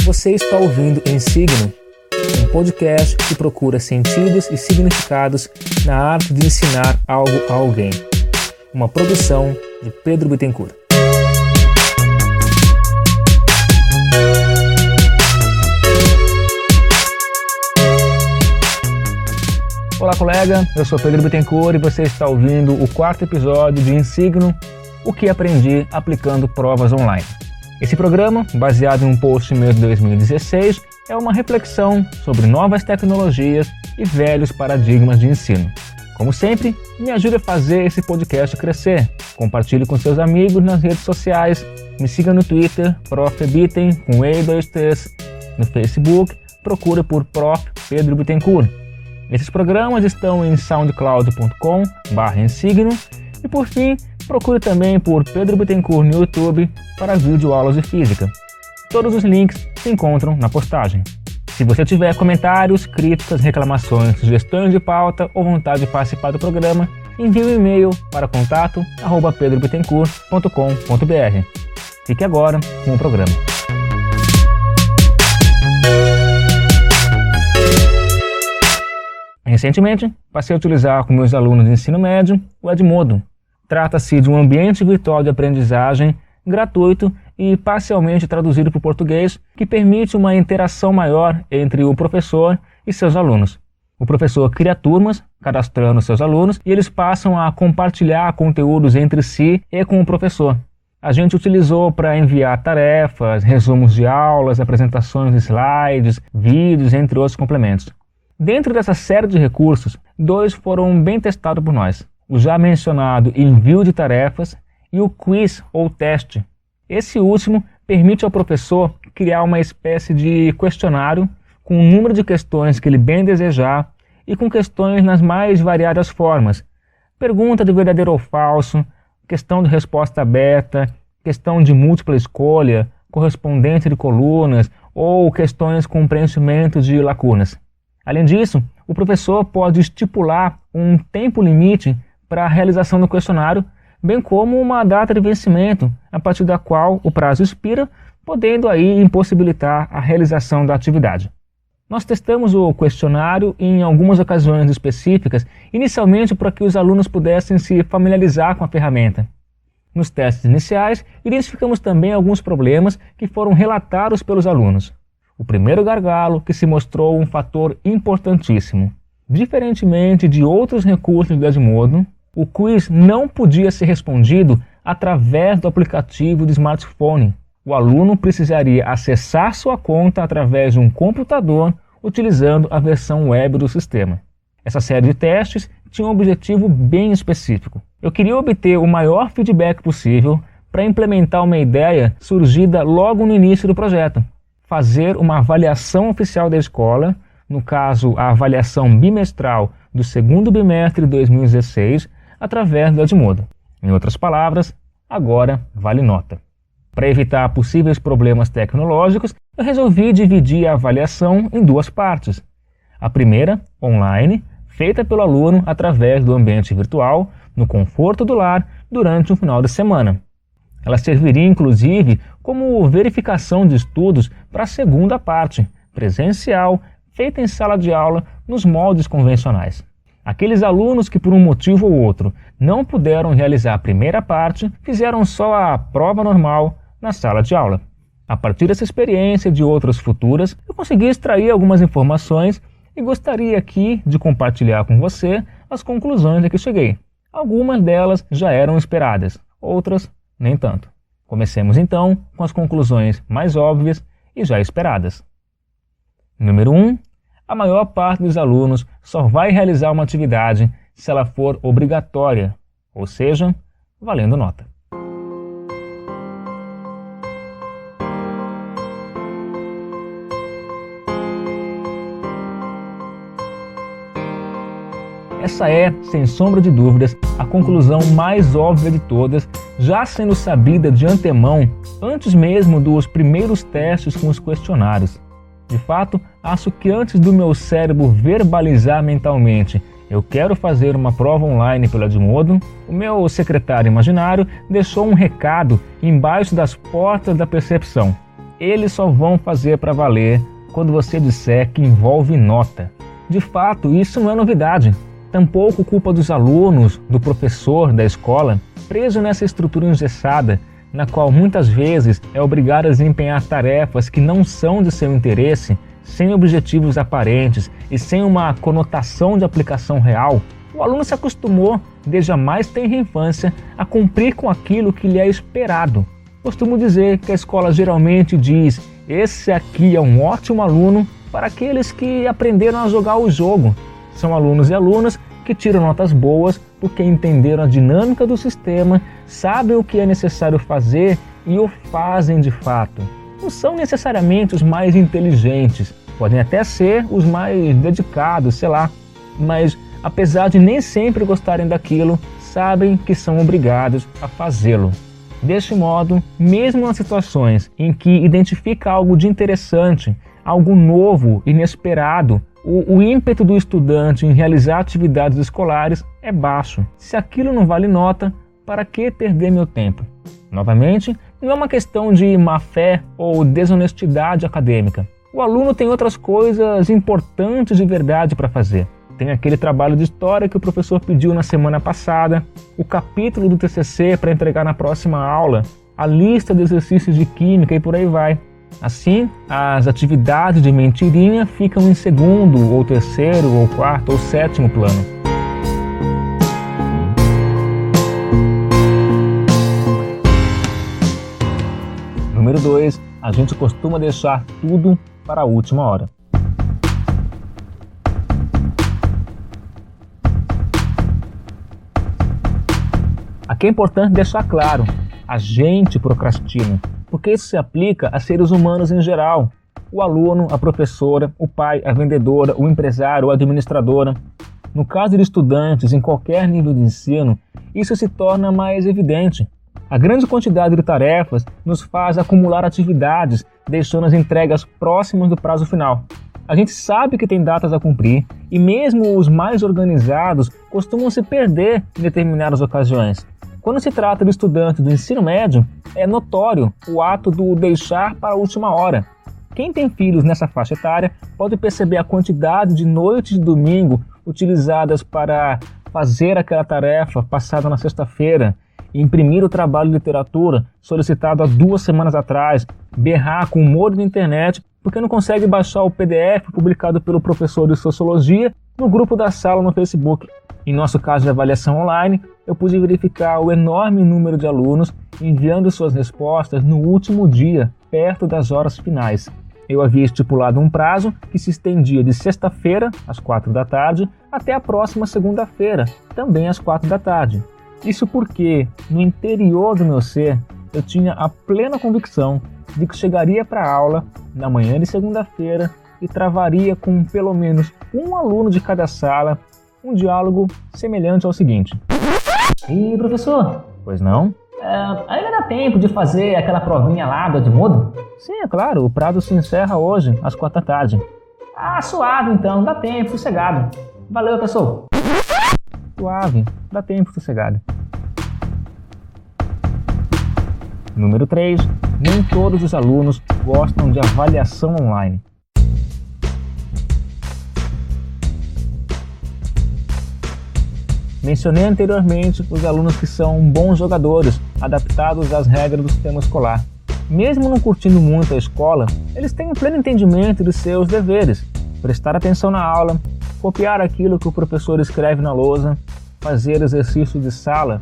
Você está ouvindo Em Signo, um podcast que procura sentidos e significados na arte de ensinar algo a alguém. Uma produção de Pedro Bittencourt. Olá, colega, eu sou Pedro Bittencourt e você está ouvindo o 4º episódio de Em Signo, o que aprendi aplicando provas online. Esse programa, baseado em um post meu de 2016, é uma reflexão sobre novas tecnologias e velhos paradigmas de ensino. Como sempre, me ajude a fazer esse podcast crescer. Compartilhe com seus amigos nas redes sociais, me siga no Twitter, Prof. Bitten, com E2Ts, no Facebook, procure por Prof. Pedro Bittencourt. Esses programas estão em soundcloud.com/ensigno e, por fim, procure também por Pedro Bittencourt no YouTube para videoaulas de física. Todos os links se encontram na postagem. Se você tiver comentários, críticas, reclamações, sugestões de pauta ou vontade de participar do programa, envie um e-mail para contato@pedrobittencourt.com.br. Fique agora com o programa. Recentemente, passei a utilizar com meus alunos de ensino médio o Edmodo. Trata-se de um ambiente virtual de aprendizagem gratuito e parcialmente traduzido para o português que permite uma interação maior entre o professor e seus alunos. O professor cria turmas, cadastrando seus alunos, e eles passam a compartilhar conteúdos entre si e com o professor. A gente utilizou para enviar tarefas, resumos de aulas, apresentações de slides, vídeos, entre outros complementos. Dentro dessa série de recursos, 2 foram bem testados por nós. O já mencionado envio de tarefas e o quiz ou teste. Esse último permite ao professor criar uma espécie de questionário com o número de questões que ele bem desejar e com questões nas mais variadas formas. Pergunta de verdadeiro ou falso, questão de resposta aberta, questão de múltipla escolha, correspondência de colunas ou questões com preenchimento de lacunas. Além disso, o professor pode estipular um tempo limite para a realização do questionário, bem como uma data de vencimento, a partir da qual o prazo expira, podendo aí impossibilitar a realização da atividade. Nós testamos o questionário em algumas ocasiões específicas, inicialmente para que os alunos pudessem se familiarizar com a ferramenta. Nos testes iniciais, identificamos também alguns problemas que foram relatados pelos alunos. O primeiro gargalo, que se mostrou um fator importantíssimo. Diferentemente de outros recursos do Edmodo, o quiz não podia ser respondido através do aplicativo de smartphone. O aluno precisaria acessar sua conta através de um computador utilizando a versão web do sistema. Essa série de testes tinha um objetivo bem específico. Eu queria obter o maior feedback possível para implementar uma ideia surgida logo no início do projeto. Fazer uma avaliação oficial da escola, no caso a avaliação bimestral do segundo bimestre de 2016, através do Edmodo. Em outras palavras, agora vale nota. Para evitar possíveis problemas tecnológicos, eu resolvi dividir a avaliação em 2 partes. A primeira, online, feita pelo aluno através do ambiente virtual, no conforto do lar, durante um final de semana. Ela serviria, inclusive, como verificação de estudos para a segunda parte, presencial, feita em sala de aula nos moldes convencionais. Aqueles alunos que, por um motivo ou outro, não puderam realizar a primeira parte, fizeram só a prova normal na sala de aula. A partir dessa experiência e de outras futuras, eu consegui extrair algumas informações e gostaria aqui de compartilhar com você as conclusões a que cheguei. Algumas delas já eram esperadas, outras nem tanto. Comecemos então com as conclusões mais óbvias e já esperadas. Número 1. A maior parte dos alunos só vai realizar uma atividade se ela for obrigatória, ou seja, valendo nota. Essa é, sem sombra de dúvidas, a conclusão mais óbvia de todas, já sendo sabida de antemão, antes mesmo dos primeiros testes com os questionários. De fato, acho que antes do meu cérebro verbalizar mentalmente eu quero fazer uma prova online pelo Edmodo, o meu secretário imaginário deixou um recado embaixo das portas da percepção. eles só vão fazer para valer quando você disser que envolve nota. De fato, isso não é novidade. Tampouco culpa dos alunos, do professor, da escola, preso nessa estrutura engessada, na qual muitas vezes é obrigado a desempenhar tarefas que não são de seu interesse, sem objetivos aparentes e sem uma conotação de aplicação real. O aluno se acostumou, desde a mais tenra infância, a cumprir com aquilo que lhe é esperado. Costumo dizer que a escola geralmente diz: esse aqui é um ótimo aluno, para aqueles que aprenderam a jogar o jogo. São alunos e alunas que tiram notas boas porque entenderam a dinâmica do sistema, sabem o que é necessário fazer e o fazem de fato. Não são necessariamente os mais inteligentes, podem até ser os mais dedicados, sei lá, mas apesar de nem sempre gostarem daquilo, sabem que são obrigados a fazê-lo. Deste modo, mesmo nas situações em que identifica algo de interessante, algo novo, inesperado, o ímpeto do estudante em realizar atividades escolares é baixo. Se aquilo não vale nota, para que perder meu tempo? Novamente, não é uma questão de má fé ou desonestidade acadêmica. O aluno tem outras coisas importantes de verdade para fazer. Tem aquele trabalho de história que o professor pediu na semana passada, o capítulo do TCC para entregar na próxima aula, a lista de exercícios de química e por aí vai. Assim, as atividades de mentirinha ficam em segundo, ou terceiro, ou quarto, ou sétimo plano. Número 2. A gente costuma deixar tudo para a última hora. Aqui é importante deixar claro, a gente procrastina, porque isso se aplica a seres humanos em geral. O aluno, a professora, o pai, a vendedora, o empresário, a administradora. No caso de estudantes em qualquer nível de ensino, isso se torna mais evidente. A grande quantidade de tarefas nos faz acumular atividades, deixando as entregas próximas do prazo final. A gente sabe que tem datas a cumprir e mesmo os mais organizados costumam se perder em determinadas ocasiões. Quando se trata do estudante do ensino médio, é notório o ato do deixar para a última hora. Quem tem filhos nessa faixa etária pode perceber a quantidade de noites de domingo utilizadas para fazer aquela tarefa passada na sexta-feira, imprimir o trabalho de literatura solicitado há 2 semanas atrás, berrar com o molho da internet porque não consegue baixar o PDF publicado pelo professor de Sociologia no grupo da sala no Facebook. Em nosso caso de avaliação online, eu pude verificar o enorme número de alunos enviando suas respostas no último dia, perto das horas finais. Eu havia estipulado um prazo que se estendia de sexta-feira, às 4 da tarde, até a próxima segunda-feira, também às 4 da tarde. Isso porque, no interior do meu ser, eu tinha a plena convicção de que chegaria para a aula na manhã de segunda-feira e travaria com pelo menos um aluno de cada sala um diálogo semelhante ao seguinte: "E professor, pois não? Ainda dá tempo de fazer aquela provinha lá do Edmundo?" "Sim, é claro, o prazo se encerra hoje, às 4 da tarde. "Ah, suave então, dá tempo, sossegado. Valeu, professor." Suave, dá tempo, sossegado. Número 3. Nem todos os alunos gostam de avaliação online. Mencionei anteriormente os alunos que são bons jogadores, adaptados às regras do sistema escolar. Mesmo não curtindo muito a escola, eles têm um pleno entendimento de seus deveres, prestar atenção na aula, copiar aquilo que o professor escreve na lousa, fazer exercício de sala,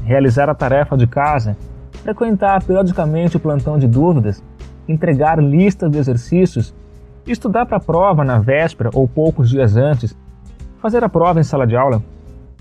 realizar a tarefa de casa, frequentar periodicamente o plantão de dúvidas, entregar listas de exercícios, estudar para a prova na véspera ou poucos dias antes, fazer a prova em sala de aula.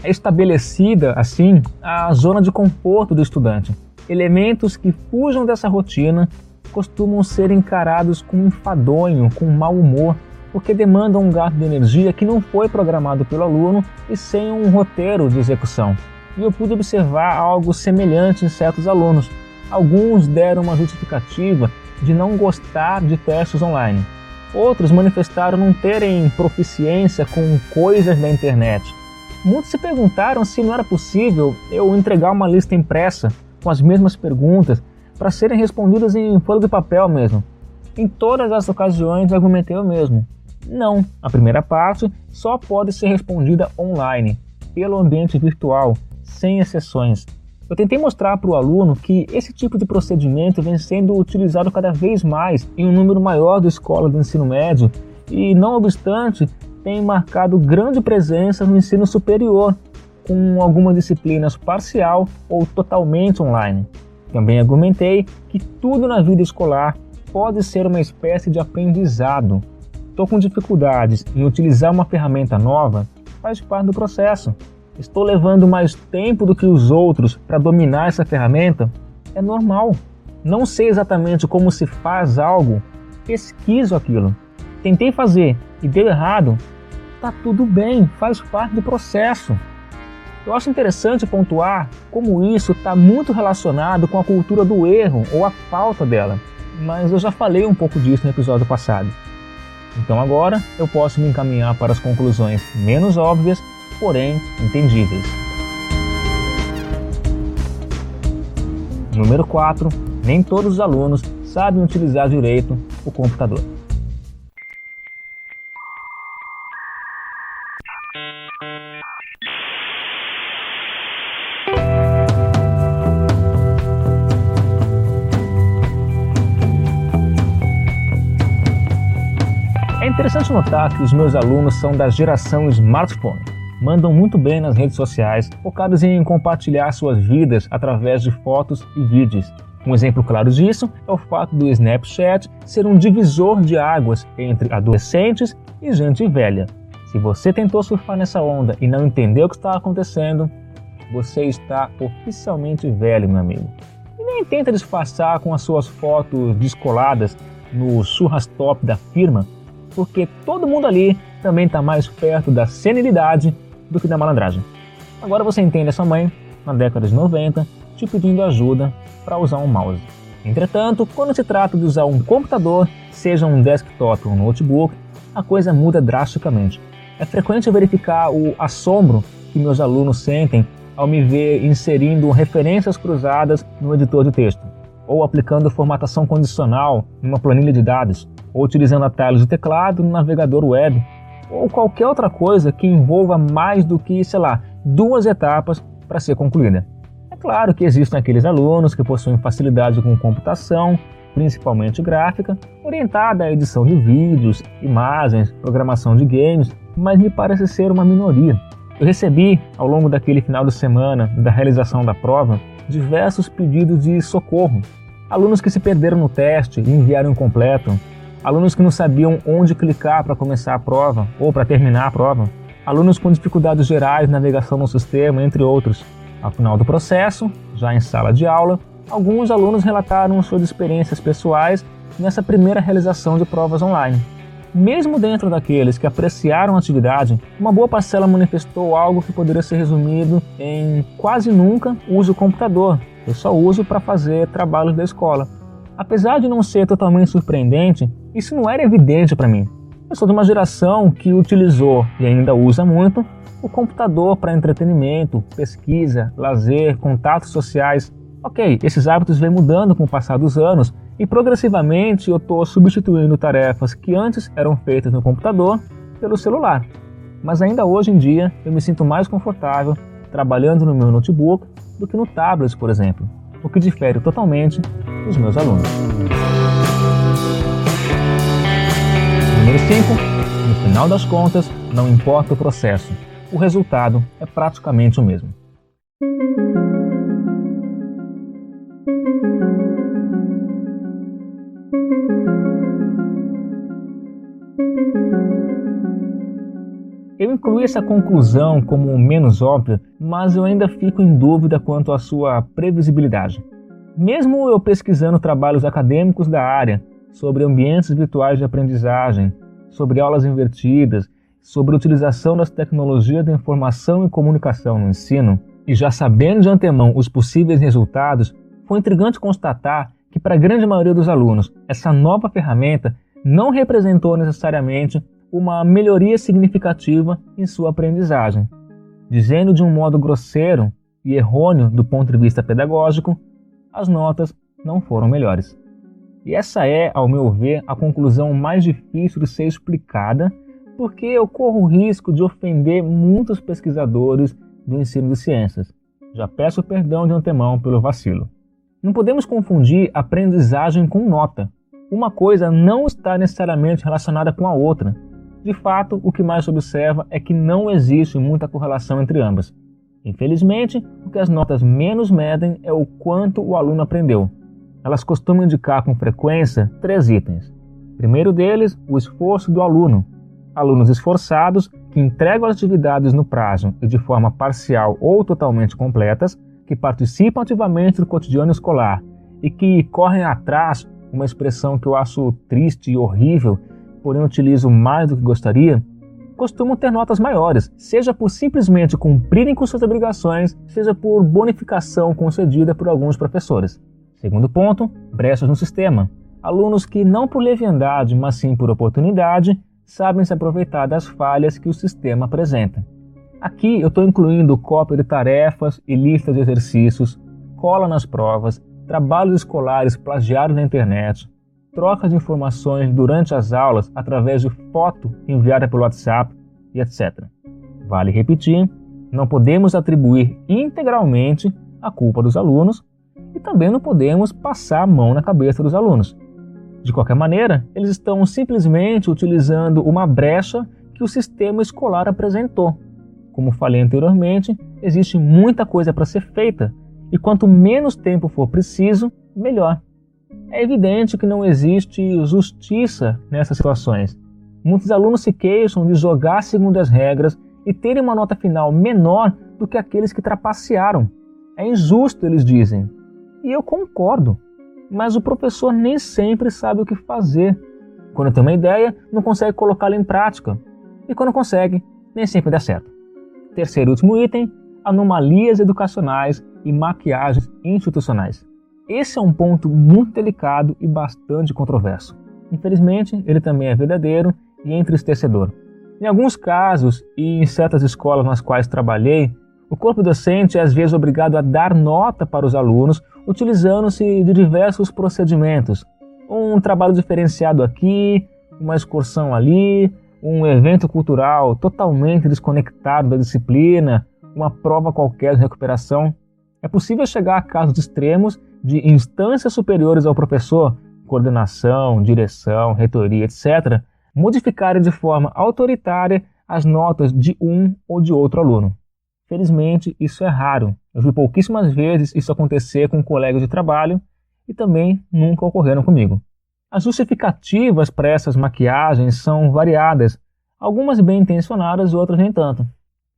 É estabelecida, assim, a zona de conforto do estudante. Elementos que fujam dessa rotina costumam ser encarados com enfadonho, com mau humor, porque demandam um gasto de energia que não foi programado pelo aluno e sem um roteiro de execução. E eu pude observar algo semelhante em certos alunos. Alguns deram uma justificativa de não gostar de testes online. Outros manifestaram não terem proficiência com coisas da internet. Muitos se perguntaram se não era possível eu entregar uma lista impressa com as mesmas perguntas para serem respondidas em folha de papel mesmo. Em todas as ocasiões argumentei o mesmo. Não, a primeira parte só pode ser respondida online, pelo ambiente virtual, sem exceções. Eu tentei mostrar para o aluno que esse tipo de procedimento vem sendo utilizado cada vez mais em um número maior de escolas do ensino médio e, não obstante, tem marcado grande presença no ensino superior, com algumas disciplinas parcial ou totalmente online. Também argumentei que tudo na vida escolar pode ser uma espécie de aprendizado. Estou com dificuldades em utilizar uma ferramenta nova, faz parte do processo. Estou levando mais tempo do que os outros para dominar essa ferramenta, é normal. Não sei exatamente como se faz algo, pesquiso aquilo. Tentei fazer e deu errado, tá tudo bem, faz parte do processo. Eu acho interessante pontuar como isso está muito relacionado com a cultura do erro ou a falta dela, mas eu já falei um pouco disso no episódio passado. Então agora eu posso me encaminhar para as conclusões menos óbvias, porém entendíveis. Número 4. Nem todos os alunos sabem utilizar direito o computador. É interessante notar que os meus alunos são da geração smartphone. Mandam muito bem nas redes sociais, focados em compartilhar suas vidas através de fotos e vídeos. Um exemplo claro disso é o fato do Snapchat ser um divisor de águas entre adolescentes e gente velha. Se você tentou surfar nessa onda e não entendeu o que está acontecendo, você está oficialmente velho, meu amigo. E nem tenta disfarçar com as suas fotos descoladas no churrasco da firma, porque todo mundo ali também está mais perto da senilidade do que da malandragem. Agora você entende essa mãe, na década de 90, te pedindo ajuda para usar um mouse. Entretanto, quando se trata de usar um computador, seja um desktop ou um notebook, a coisa muda drasticamente. É frequente verificar o assombro que meus alunos sentem ao me ver inserindo referências cruzadas no editor de texto, ou aplicando formatação condicional numa planilha de dados, ou utilizando atalhos de teclado no navegador web, ou qualquer outra coisa que envolva mais do que, 2 etapas para ser concluída. É claro que existem aqueles alunos que possuem facilidade com computação, principalmente gráfica, orientada à edição de vídeos, imagens, programação de games, mas me parece ser uma minoria. Eu recebi, ao longo daquele final de semana da realização da prova, diversos pedidos de socorro. Alunos que se perderam no teste e enviaram incompleto, alunos que não sabiam onde clicar para começar a prova ou para terminar a prova, alunos com dificuldades gerais de navegação no sistema, entre outros. Ao final do processo, já em sala de aula, alguns alunos relataram suas experiências pessoais nessa primeira realização de provas online. Mesmo dentro daqueles que apreciaram a atividade, uma boa parcela manifestou algo que poderia ser resumido em quase nunca uso o computador, eu só uso para fazer trabalhos da escola. Apesar de não ser totalmente surpreendente, isso não era evidente para mim. Eu sou de uma geração que utilizou e ainda usa muito o computador para entretenimento, pesquisa, lazer, contatos sociais. Ok, esses hábitos vêm mudando com o passar dos anos e progressivamente eu estou substituindo tarefas que antes eram feitas no computador pelo celular. Mas ainda hoje em dia eu me sinto mais confortável trabalhando no meu notebook do que no tablet, por exemplo, o que difere totalmente dos meus alunos. Número 5. No final das contas, não importa o processo, o resultado é praticamente o mesmo. Eu incluí essa conclusão como menos óbvia, mas eu ainda fico em dúvida quanto à sua previsibilidade. Mesmo eu pesquisando trabalhos acadêmicos da área, sobre ambientes virtuais de aprendizagem, sobre aulas invertidas, sobre a utilização das tecnologias da informação e comunicação no ensino, e já sabendo de antemão os possíveis resultados, foi intrigante constatar que para a grande maioria dos alunos, essa nova ferramenta não representou necessariamente uma melhoria significativa em sua aprendizagem. Dizendo de um modo grosseiro e errôneo do ponto de vista pedagógico, as notas não foram melhores. E essa é, ao meu ver, a conclusão mais difícil de ser explicada, porque eu corro o risco de ofender muitos pesquisadores do ensino de ciências. Já peço perdão de antemão pelo vacilo. Não podemos confundir aprendizagem com nota. Uma coisa não está necessariamente relacionada com a outra. De fato, o que mais se observa é que não existe muita correlação entre ambas. Infelizmente, o que as notas menos medem é o quanto o aluno aprendeu. Elas costumam indicar com frequência 3 itens. Primeiro deles, o esforço do aluno. Alunos esforçados que entregam as atividades no prazo e de forma parcial ou totalmente completas, que participam ativamente do cotidiano escolar e que correm atrás, uma expressão que eu acho triste e horrível, porém utilizo mais do que gostaria, costumam ter notas maiores, seja por simplesmente cumprirem com suas obrigações, seja por bonificação concedida por alguns professores. Segundo ponto, brechas no sistema. Alunos que não por leviandade, mas sim por oportunidade, sabem se aproveitar das falhas que o sistema apresenta. Aqui eu estou incluindo cópia de tarefas e listas de exercícios, cola nas provas, trabalhos escolares plagiados na internet, troca de informações durante as aulas através de foto enviada pelo WhatsApp e etc. Vale repetir, não podemos atribuir integralmente a culpa dos alunos e também não podemos passar a mão na cabeça dos alunos. De qualquer maneira, eles estão simplesmente utilizando uma brecha que o sistema escolar apresentou. Como falei anteriormente, existe muita coisa para ser feita e quanto menos tempo for preciso, melhor. É evidente que não existe justiça nessas situações. Muitos alunos se queixam de jogar segundo as regras e terem uma nota final menor do que aqueles que trapacearam. É injusto, eles dizem. E eu concordo. Mas o professor nem sempre sabe o que fazer. Quando tem uma ideia, não consegue colocá-la em prática. E quando consegue, nem sempre dá certo. Terceiro e último item, anomalias educacionais e maquiagens institucionais. Esse é um ponto muito delicado e bastante controverso. Infelizmente, ele também é verdadeiro e entristecedor. Em alguns casos, e em certas escolas nas quais trabalhei, o corpo docente é às vezes obrigado a dar nota para os alunos utilizando-se de diversos procedimentos. Um trabalho diferenciado aqui, uma excursão ali, um evento cultural totalmente desconectado da disciplina, uma prova qualquer de recuperação. É possível chegar a casos extremos de instâncias superiores ao professor, coordenação, direção, reitoria, etc., modificarem de forma autoritária as notas de um ou de outro aluno. Felizmente, isso é raro. Eu vi pouquíssimas vezes isso acontecer com colegas de trabalho e também nunca ocorreram comigo. As justificativas para essas maquiagens são variadas, algumas bem intencionadas e outras nem tanto.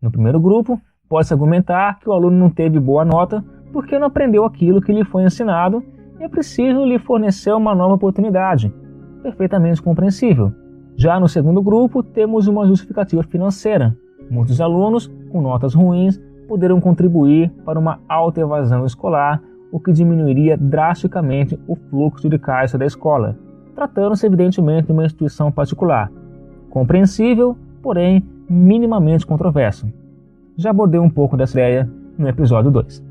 No primeiro grupo, pode-se argumentar que o aluno não teve boa nota porque não aprendeu aquilo que lhe foi ensinado e é preciso lhe fornecer uma nova oportunidade. Perfeitamente compreensível. Já no segundo grupo, temos uma justificativa financeira. Muitos alunos, com notas ruins, poderão contribuir para uma alta evasão escolar, o que diminuiria drasticamente o fluxo de caixa da escola, tratando-se evidentemente de uma instituição particular. Compreensível, porém minimamente controverso. Já abordei um pouco dessa ideia no episódio 2.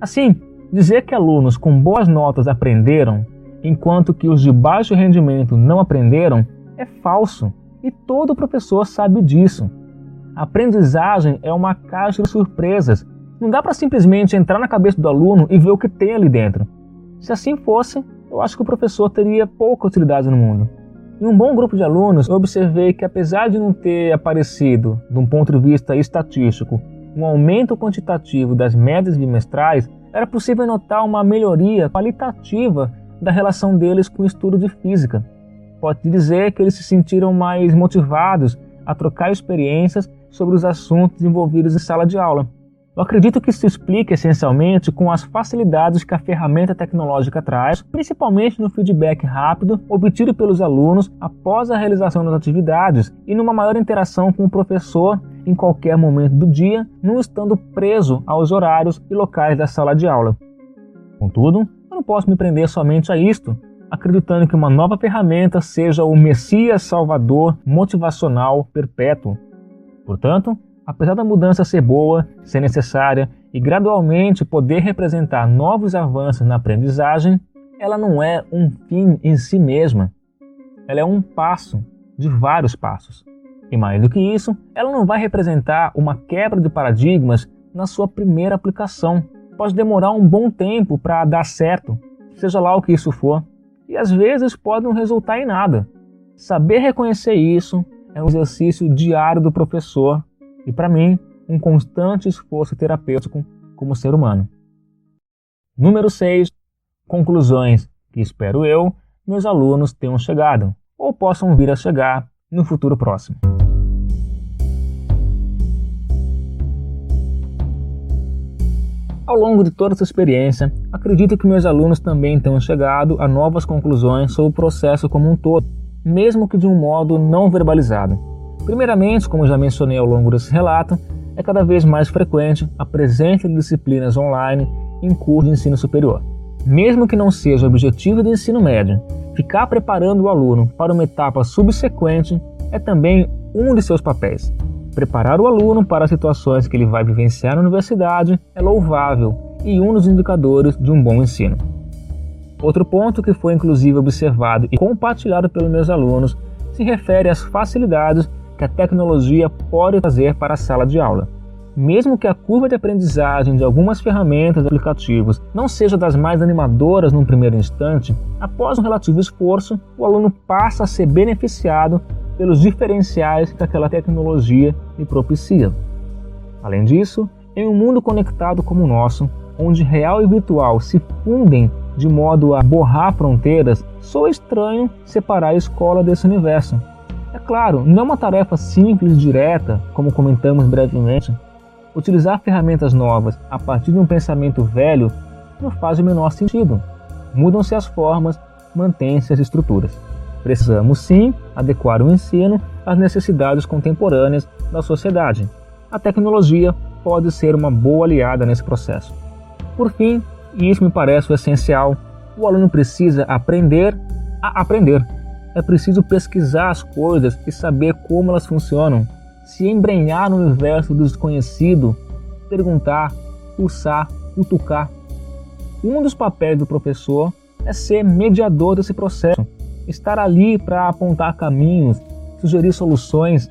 Assim, dizer que alunos com boas notas aprenderam, enquanto que os de baixo rendimento não aprenderam, é falso, e todo professor sabe disso. A aprendizagem é uma caixa de surpresas. Não dá para simplesmente entrar na cabeça do aluno e ver o que tem ali dentro. Se assim fosse, eu acho que o professor teria pouca utilidade no mundo. Em um bom grupo de alunos, eu observei que apesar de não ter aparecido, de um ponto de vista estatístico, um aumento quantitativo das médias bimestrais, era possível notar uma melhoria qualitativa da relação deles com o estudo de física. Pode dizer que eles se sentiram mais motivados a trocar experiências sobre os assuntos envolvidos em sala de aula. Eu acredito que isso se explica essencialmente com as facilidades que a ferramenta tecnológica traz, principalmente no feedback rápido obtido pelos alunos após a realização das atividades e numa maior interação com o professor em qualquer momento do dia, não estando preso aos horários e locais da sala de aula. Contudo, eu não posso me prender somente a isto, acreditando que uma nova ferramenta seja o Messias Salvador motivacional perpétuo. Portanto, apesar da mudança ser boa, ser necessária e gradualmente poder representar novos avanços na aprendizagem, ela não é um fim em si mesma. Ela é um passo de vários passos. E mais do que isso, ela não vai representar uma quebra de paradigmas na sua primeira aplicação. Pode demorar um bom tempo para dar certo, seja lá o que isso for, e às vezes pode não resultar em nada. Saber reconhecer isso é um exercício diário do professor e, para mim, um constante esforço terapêutico como ser humano. Número 6. Conclusões que espero eu, meus alunos tenham chegado ou possam vir a chegar no futuro próximo. Ao longo de toda essa experiência, acredito que meus alunos também tenham chegado a novas conclusões sobre o processo como um todo, mesmo que de um modo não verbalizado. Primeiramente, como já mencionei ao longo desse relato, é cada vez mais frequente a presença de disciplinas online em curso de ensino superior. Mesmo que não seja o objetivo do ensino médio, ficar preparando o aluno para uma etapa subsequente é também um de seus papéis. Preparar o aluno para as situações que ele vai vivenciar na universidade é louvável e um dos indicadores de um bom ensino. Outro ponto que foi inclusive observado e compartilhado pelos meus alunos se refere às facilidades que a tecnologia pode trazer para a sala de aula. Mesmo que a curva de aprendizagem de algumas ferramentas e aplicativos não seja das mais animadoras num primeiro instante, após um relativo esforço, o aluno passa a ser beneficiado pelos diferenciais que aquela tecnologia lhe propicia. Além disso, em um mundo conectado como o nosso, onde real e virtual se fundem de modo a borrar fronteiras, soa estranho separar a escola desse universo. É claro, não é uma tarefa simples e direta, como comentamos brevemente. Utilizar ferramentas novas a partir de um pensamento velho não faz o menor sentido. Mudam-se as formas, mantêm-se as estruturas. Precisamos sim adequar o ensino às necessidades contemporâneas da sociedade. A tecnologia pode ser uma boa aliada nesse processo. Por fim, e isso me parece o essencial, o aluno precisa aprender a aprender. É preciso pesquisar as coisas e saber como elas funcionam, se embrenhar no universo do desconhecido, perguntar, pulsar, cutucar. Um dos papéis do professor é ser mediador desse processo, estar ali para apontar caminhos, sugerir soluções,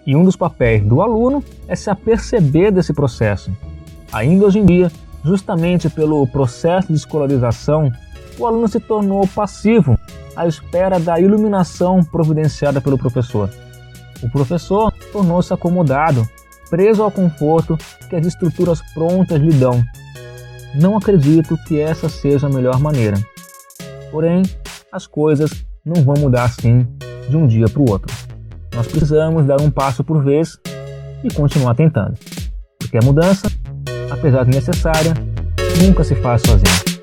e um dos papéis do aluno é se aperceber desse processo. Ainda hoje em dia, justamente pelo processo de escolarização, o aluno se tornou passivo à espera da iluminação providenciada pelo professor. O professor tornou-se acomodado, preso ao conforto que as estruturas prontas lhe dão. Não acredito que essa seja a melhor maneira. Porém, as coisas não vão mudar assim de um dia para o outro. Nós precisamos dar um passo por vez e continuar tentando. Porque a mudança, apesar de necessária, nunca se faz sozinha.